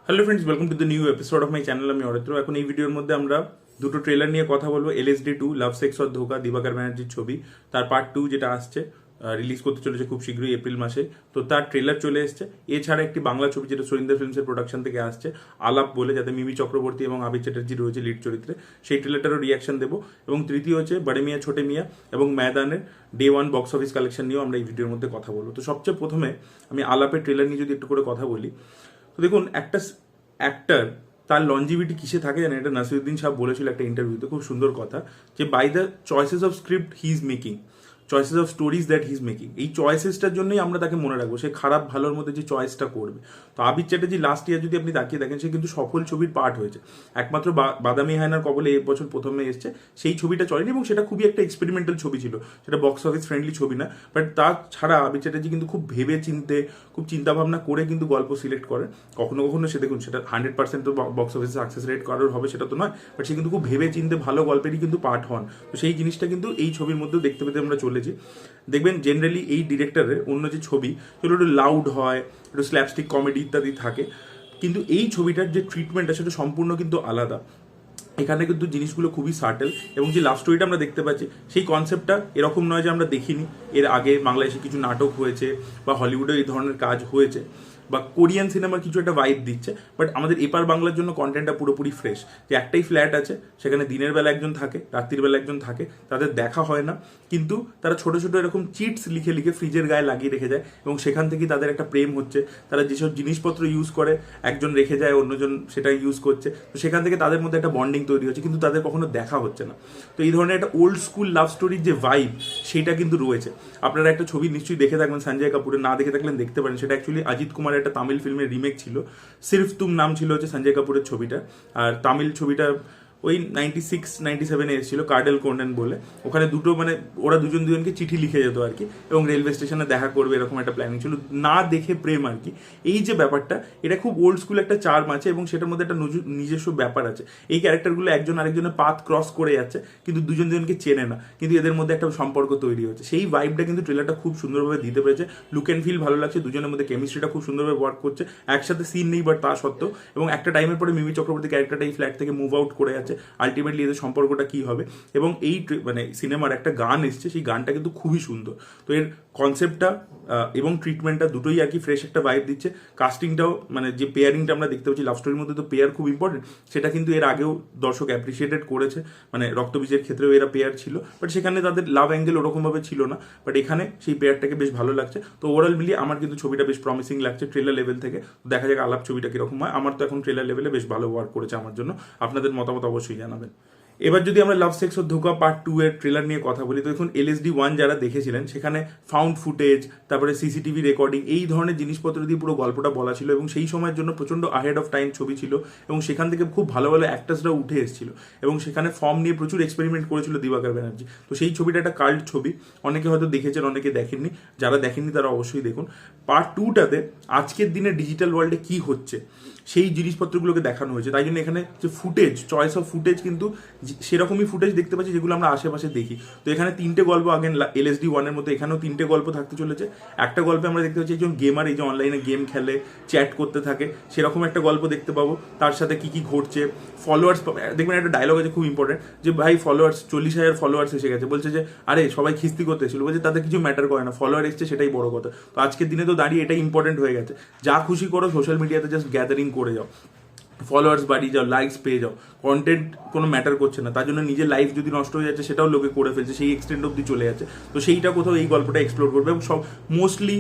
Hello friends, welcome to the new episode of my channel. আমি অরিত্র। এখন এই ভিডিওর মধ্যে আমরা দুটো ট্রেলার নিয়ে কথা বলবো। LSD2 লাভ সেক্স অর ধোকা, দিবাকর ব্যানার্জির ছবি, তার পার্ট 2 যেটা আসছে, রিলিজ করতে চলেছে খুব শীঘ্রই এপ্রিল মাসে। তো তার ট্রেলার চলে এসছে। এছাড়া একটি বাংলা ছবি যেটা সরিন্দর ফিল্মসের প্রোডাকশন থেকে আসছে, আলাপ বলে, যাতে মিমি চক্রবর্তী এবং আবির চ্যাটার্জি রয়েছে লিড চরিত্রে, সেই ট্রেলারটারও রিয়াকশন দেবো। এবং তৃতীয় হচ্ছে বড়ে মিয়া ছোটে মিয়া এবং ময়দানের ডে 1 বক্স অফিস কালেকশন নিয়েও আমরা এই ভিডিওর মধ্যে কথা বলবো। তো সবচেয়ে প্রথমে আমি আলাপের ট্রেলার নিয়ে যদি একটু করে কথা বলি, তো দেখুন, একটা অ্যাক্টর তার লঞ্জিভিটি কিসে থাকে জানেন? এটা নাসিরুদ্দিন সাহেব বলেছিল একটা ইন্টারভিউতে, খুব সুন্দর কথা, যে by the choices of script he is making, choices of stories that he is making. এই চয়েসেসটার জন্যই আমরা তাকে মনে রাখবো, সে খারাপ ভালোর মধ্যে যে চয়েসটা করবে। তো আবির চ্যাটার্জি লাস্ট ইয়ার যদি আপনি তাকিয়ে দেখেন, সে কিন্তু সফল ছবির পার্ট হয়েছে। একমাত্র বাদামি হায়নার কবলে এই বছর প্রথমে এসছে, সেই ছবিটা চলেনি এবং সেটা খুবই একটা এক্সপেরিমেন্টাল ছবি ছিল, সেটা বক্স অফিস ফ্রেন্ডলি ছবি না। বাট তাছাড়া আবির চ্যাটার্জি কিন্তু খুব ভেবে চিনতে, খুব চিন্তাভাবনা করে কিন্তু গল্প সিলেক্ট করে। কখনো কখনো সে, দেখুন, সেটা 100% তো বক্স অফিসে সাকসেস রেট কারোর হবে সেটা তো নয়, বাট সে কিন্তু খুব ভেবে চিনতে ভালো গল্পেরই কিন্তু পার্ট হন। তো সেই জিনিসটা কিন্তু এই ছবির মধ্যেও দেখতে পেতে আমরা চলেছি। দেখবেন জেনারেলি এই ডিরেক্টরের অন্য যে ছবি, সেগুলো একটু লাউড হয়, একটু স্ল্যাপস্টিক কমেডি ইত্যাদি থাকে, কিন্তু এই ছবিটার যে ট্রিটমেন্টটা সেটা সম্পূর্ণ কিন্তু আলাদা। এখানে কিন্তু জিনিসগুলো খুবই সাটেল, এবং যে লাভ স্টোরিটা আমরা দেখতে পাচ্ছি, সেই কনসেপ্টটা এরকম নয় যে আমরা দেখিনি এর আগে বাংলাদেশে কিছু নাটক হয়েছে বা হলিউডে এই ধরনের কাজ হয়েছে বা কোরিয়ান সিনেমার কিছু একটা ভাইব দিচ্ছে। বাট আমাদের এপার বাংলার জন্য কন্টেন্টটা পুরোপুরি ফ্রেশ। যে একটাই ফ্ল্যাট আছে, সেখানে দিনের বেলা একজন থাকে, রাত্রির বেলা একজন থাকে, তাদের দেখা হয় না, কিন্তু তারা ছোট ছোট এরকম চিটস লিখে লিখে ফ্রিজের গায়ে লাগিয়ে রেখে যায়, এবং সেখান থেকেই তাদের একটা প্রেম হচ্ছে। তারা যেসব জিনিসপত্র ইউজ করে, একজন রেখে যায়, অন্যজন সেটা ইউজ করছে, তো সেখান থেকে তাদের মধ্যে একটা বন্ডিং তৈরি হচ্ছে, কিন্তু তাদের কখনো দেখা হচ্ছে না। তো এই ধরনের একটা ওল্ড স্কুল লাভ স্টোরির যে ভাইব, সেটা কিন্তু রয়েছে। আপনারা একটা ছবি নিশ্চয়ই দেখে থাকবেন সঞ্জয় কাপুরের, না দেখে থাকলেন দেখতে পারেন। সেটা অ্যাকচুয়ালি অজিত কুমার একটা তামিল ফিল্মের রিমেক ছিল। সির্ফ তুম নাম ছিল হচ্ছে সঞ্জয় কাপুরের ছবিটা। আর তামিল ছবিটা ওই 96-97 এসেছিল, কার্ডেল কোন্ডেন বলে। ওখানে দুটো, মানে ওরা দুজন দুজনকে চিঠি লিখে যেত আর কি, এবং রেলওয়ে স্টেশনে দেখা করবে, এরকম একটা প্ল্যানিং ছিল। না দেখে প্রেম আর কি। এই যে ব্যাপারটা, এটা খুব ওল্ড স্কুল একটা চার্ম আছে, এবং সেটার মধ্যে একটা নিজস্ব ব্যাপার আছে। এই ক্যারেক্টারগুলো একজন আরেকজনের পাথ ক্রস করে যাচ্ছে, কিন্তু দুজন দুজনকে চেনে না, কিন্তু এদের মধ্যে একটা সম্পর্ক তৈরি হচ্ছে। সেই ভাইবটা কিন্তু ট্রেলারটা খুব সুন্দরভাবে দিতে পেরেছে। লুক অ্যান্ড ফিল ভালো লাগছে, দুজনের মধ্যে কেমিস্ট্রিটা খুব সুন্দরভাবে ওয়ার্ক করছে। একসাথে সিন নেই, বাট তা সত্ত্বেও, এবং একটা টাইমের পরে মিমি চক্রবর্তী ক্যারেক্টারটা এই ফ্ল্যাট থেকে মুভ আউট করে যাচ্ছে। আলটিমেটলি এদের সম্পর্কটা কি হবে। এবং এই মানে সিনেমার একটা গান এসছে, সেই গানটা কিন্তু খুবই সুন্দর। তো এর কনসেপ্টটা এবং ট্রিটমেন্টটা দুটোই আর কি ফ্রেশ একটা ভাইব দিচ্ছে। কাস্টিংটাও, মানে যে পেয়ারিংটা আমরা দেখতে পাচ্ছি, লাভ স্টোরির মধ্যে তো পেয়ার খুব ইম্পর্টেন্ট, সেটা কিন্তু এর আগেও দর্শক অ্যাপ্রিসিয়েটেড করেছে। মানে রক্তবীজের ক্ষেত্রেও এরা পেয়ার ছিল, বাট সেখানে তাদের লাভ অ্যাঙ্গেল ওরকমভাবে ছিল না, বাট এখানে সেই পেয়ারটাকে বেশ ভালো লাগছে। তো ওভারঅল মিলিয়ে আমার কিন্তু ছবিটা বেশ প্রমিসিং লাগছে ট্রেলার লেভেল থেকে। দেখা যাক আলাপ ছবিটা কিরকম হয়। আমার তো এখন ট্রেলার লেভেলে বেশ ভালো ওয়ার্ক করেছে আমার জন্য। আপনাদের মতামত অবশ্যই জানাবেন। এবার যদি আমরা লাভ সেক্স ও ধোকা পার্ট 2 এর ট্রেলার নিয়ে কথা বলি, তো দেখুন LSD1 যারা দেখেছিলেন, সেখানে ফাউন্ড ফুটেজ, তারপরে CCTV রেকর্ডিং, এই ধরনের জিনিসপত্র দিয়ে পুরো গল্পটা বলা ছিল, এবং সেই সময়ের জন্য প্রচন্ড আহেড অফ টাইম ছবি ছিল, এবং সেখান থেকে খুব ভালো ভালো অ্যাক্টার্সরা উঠে এসেছিল, এবং সেখানে ফর্ম নিয়ে প্রচুর এক্সপেরিমেন্ট করেছিল দিবাকর ব্যানার্জি। তো সেই ছবিটা একটা কাল্ট ছবি, অনেকে হয়তো দেখেছেন, অনেকে দেখেননি। যারা দেখেননি তারা অবশ্যই দেখুন। পার্ট 2টাতে আজকের দিনে ডিজিটাল ওয়ার্ল্ডে কি হচ্ছে সেই জিনিসপত্রগুলোকে দেখানো হয়েছে। তাই জন্য এখানে যে ফুটেজ, চয়েস অফ ফুটেজ কিন্তু সেরকমই ফুটেজ দেখতে পাচ্ছি যেগুলো আমরা আশেপাশে দেখি। তো এখানে 3টে গল্প, আগেন LSD1 এর মতো এখানেও 3টে গল্প থাকতে চলেছে। একটা গল্পে আমরা দেখতে পাচ্ছি একজন গেমার, এই যে অনলাইনে গেম খেলে, চ্যাট করতে থাকে, সেরকম একটা গল্প দেখতে পাবো। তার সাথে কি কি ঘটছে, ফলোয়ার্স, দেখবেন একটা ডায়লগ আছে খুব ইম্পর্টেন্ট, যে ভাই ফলোয়ার্স 40,000 ফলোয়ার্স এসে গেছে। বলছে যে আরে সবাই খিস্তি করতে এসেছিল, বলছে তাদের কিছু ম্যাটার করে না, ফলোয়ার এসছে সেটাই বড় কথা। তো আজকের দিনে তো দাঁড়িয়ে এটাই ইম্পর্টেন্ট হয়ে গেছে। যা খুশি করো সোশ্যাল মিডিয়াতে, জাস্ট গ্যাদারিং করে যাও, ফলোয়ার্স বাড়িয়ে যাও, লাইকস পেয়ে যাও, কন্টেন্ট কোনো ম্যাটার করছে না। তার জন্য নিজের লাইফ যদি নষ্ট হয়ে যাচ্ছে, সেটাও লোকে করে ফেলছে, সেই এক্সটেন্ড অব্দি চলে যাচ্ছে। তো সেইটা কোথাও এই গল্পটা এক্সপ্লোর করবে, এবং সব মোস্টলি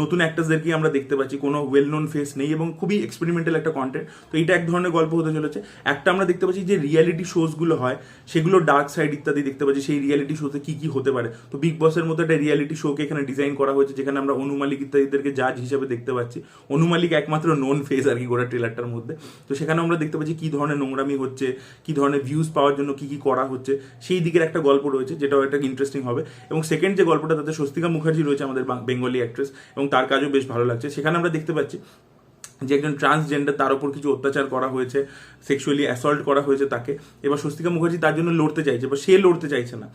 নতুন অ্যাক্টার্সদেরকেই আমরা দেখতে পাচ্ছি, কোনো ওয়েল নোন ফেস নেই, এবং খুবই এক্সপেরিমেন্টাল একটা কন্টেন্ট। তো এইটা এক ধরনের গল্প হতে চলেছে। একটা আমরা দেখতে পাচ্ছি যে রিয়ালিটি শোজগুলো হয়, সেগুলো ডার্ক সাইড ইত্যাদি দেখতে পাচ্ছি, সেই রিয়ালিটি শোতে কি কি হতে পারে। তো বিগ বসের মতো একটা রিয়ালিটি শোকে এখানে ডিজাইন করা হয়েছে, যেখানে আমরা অনু মালিক ইত্যাদিদেরকে জাজ হিসেবে দেখতে পাচ্ছি। অনু মালিক একমাত্র নোন ফেস আর কি গোটা ট্রেলারটার মধ্যে। তো সেখানে আমরা দেখতে পাচ্ছি কি ধরনের নোংরামি হচ্ছে, কি ধরনের ভিউজ পাওয়ার জন্য কি কি করা হচ্ছে, সেই দিকের একটা গল্প রয়েছে, যেটাও একটা ইন্টারেস্টিং হবে। এবং সেকেন্ড যে গল্পটা, তাতে স্বস্তিকা মুখার্জি রয়েছে, আমাদের বেঙ্গলি অ্যাক্ট্রেস, এবং তার কাজও বেশ ভালো লাগছে। সেখানে আমরা দেখতে পাচ্ছি যে একজন ট্রান্সজেন্ডার, তার উপর কিছু অত্যাচার করা হয়েছে, সেক্সুয়ালি অ্যাসল্ট করা হয়েছে তাকে। এবার স্বস্তিকা মুখার্জি তার জন্য লড়তে চাইছে, বা সে লড়তে চাইছে না।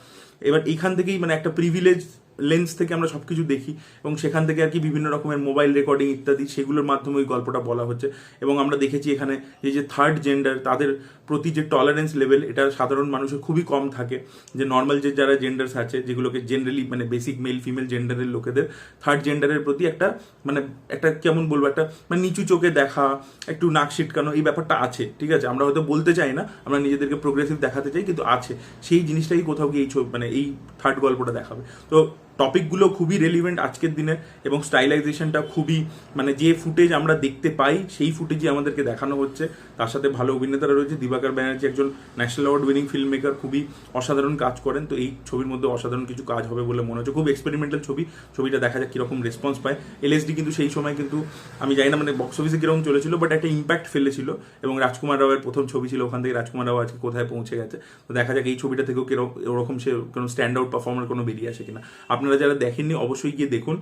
এবার এইখান থেকেই মানে একটা প্রিভিলেজ লেন্স থেকে আমরা সব কিছু দেখি এবং সেখান থেকে আর কি বিভিন্ন রকমের মোবাইল রেকর্ডিং ইত্যাদি সেগুলোর মাধ্যমে ওই গল্পটা বলা হচ্ছে। এবং আমরা দেখেছি এখানে যে থার্ড জেন্ডার তাদের প্রতি যে টলারেন্স লেভেল এটা সাধারণ মানুষের খুবই কম থাকে। যে নর্মাল যে যারা জেন্ডার্স আছে যেগুলোকে জেনারেলি মানে বেসিক মেল ফিমেল জেন্ডারের লোকেদের থার্ড জেন্ডারের প্রতি একটা মানে একটা কেমন বলবো একটা মানে নিচু চোখে দেখা, একটু নাক সিটকানো এই ব্যাপারটা আছে। ঠিক আছে, আমরা হয়তো বলতে চাই না, আমরা নিজেদেরকে প্রোগ্রেসিভ দেখাতে চাই, কিন্তু আছে। সেই জিনিসটাই কোথাও গিয়ে এই মানে এই থার্ড গল্পটা দেখাবে। তো টপিকগুলো খুবই রেলিভেন্ট আজকের দিনে এবং স্টাইলাইজেশনটা খুবই মানে যে ফুটেজ আমরা দেখতে পাই সেই ফুটেজই আমাদেরকে দেখানো হচ্ছে। তার সাথে ভালো অভিনেতারা রয়েছে। দিবাকর ব্যানার্জি একজন national award winning film maker, খুবই অসাধারণ কাজ করেন। তো এই ছবির মধ্যে অসাধারণ কিছু কাজ হবে বলে মনে হচ্ছে। খুব এক্সপেরিমেন্টাল ছবি, ছবিটা দেখা যাক কীরকম রেসপন্স পায়। এলএসডি কিন্তু সেই সময় কিন্তু আমি জানি না মানে বক্স অফিসে কীরকম চলেছিল, বাট একটা ইম্প্যাক্ট ফেলেছিল এবং রাজকুমার রাওয়ের প্রথম ছবি ছিল, ওখান থেকে রাজকুমার রাও আজকে কোথায় পৌঁছে গেছে। তো দেখা যাক এই ছবিটা থেকেও ওরকম সে কোনো স্ট্যান্ড আউট পারফর্মার কোনো বেরিয়ে আসে কিনা। আপনারা যারা দেখেননি অবশ্যই গিয়ে দেখুন,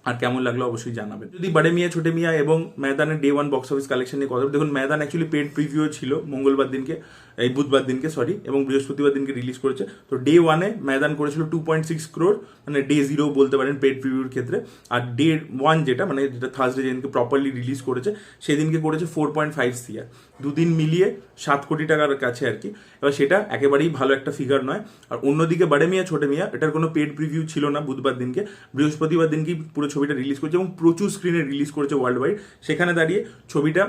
আর কেমন লাগলো অবশ্যই জানাবেন। যদি বড়ে মিয়া ছোটে মিয়া এবং ময়দানের ডে 1 বক্স অফিস কালেকশন নিয়ে কথা দেখুন, ময়দান অ্যাকচুয়ালি পেড প্রিভিউ ছিল মঙ্গলবার দিনকে, এই বুধবার দিনকে সরি, এবং বৃহস্পতিবার দিনকে রিলিজ করেছে। তো ডে 1-এ ময়দান করেছিল 2.6 crore, মানে ডে 0 বলতে পারেন পেড প্রিভিউর ক্ষেত্রে। আর ডে 1 যেটা মানে যেটা থার্সডে যেদিনকে প্রপারলি রিলিজ করেছে সেদিনকে করেছে 4.5 CR। দুদিন মিলিয়ে 7 কোটি টাকার কাছে আর কি। এবার সেটা একেবারেই ভালো একটা ফিগার নয়। আর অন্যদিকে বড়ে মিয়া ছোটে মিয়া এটার কোনো পেড প্রিভিউ ছিল না বুধবার দিনকে, বৃহস্পতিবার দিনকেই পুরো ছবিটা রিলিজ করেছে এবং প্রচুর স্ক্রিনে রিলিজ করেছে ওয়ার্ল্ড ওয়াইড। সেখানে দাঁড়িয়ে ছবিটা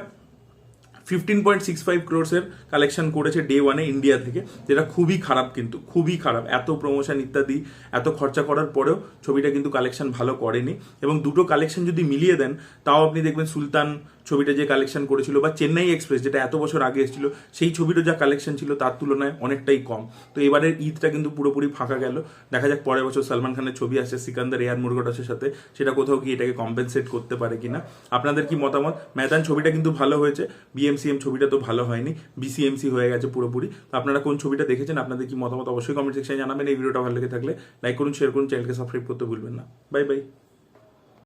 15.65 crores কালেকশন করেছে ডে 1-এ ইন্ডিয়া থেকে, যেটা খুবই খারাপ, কিন্তু খুবই খারাপ। এত প্রমোশন ইত্যাদি এত খরচা করার পরেও ছবিটা কিন্তু কালেকশন ভালো করেনি। এবং দুটো কালেকশন যদি মিলিয়ে দেন তাও আপনি দেখবেন সুলতান ছবিটা যে কালেকশন করেছিল বা চেন্নাই এক্সপ্রেস যেটা এত বছর আগে এসেছিল সেই ছবিরও যা কালেকশন ছিল তার তুলনায় অনেকটাই কম। তো এবারের ঈদটা কিন্তু পুরোপুরি ফাঁকা গেল। দেখা যাক পরের বছর সালমান খানের ছবি আসছে সিকান্দার এয়ার মুরগোটাসের সাথে, সেটা কোথাও কি এটাকে কম্পেনসেট করতে পারে কিনা। আপনাদের কি মতামত? ময়দান ছবিটা কিন্তু ভালো হয়েছে, বিএমসিএম ছবিটা তো ভালো হয়নি, বিসিএমসি হয়ে গেছে পুরোপুরি। তো আপনারা কোন ছবিটা দেখেছেন, আপনাদের কি মতামত অবশ্যই কমেন্ট সেকশনে জানাবেন। এই ভিডিওটা ভালো লেগে থাকলে লাইক করুন, শেয়ার করুন, চ্যানেলকে সাবস্ক্রাইব করতে ভুলবেন না। Bye bye.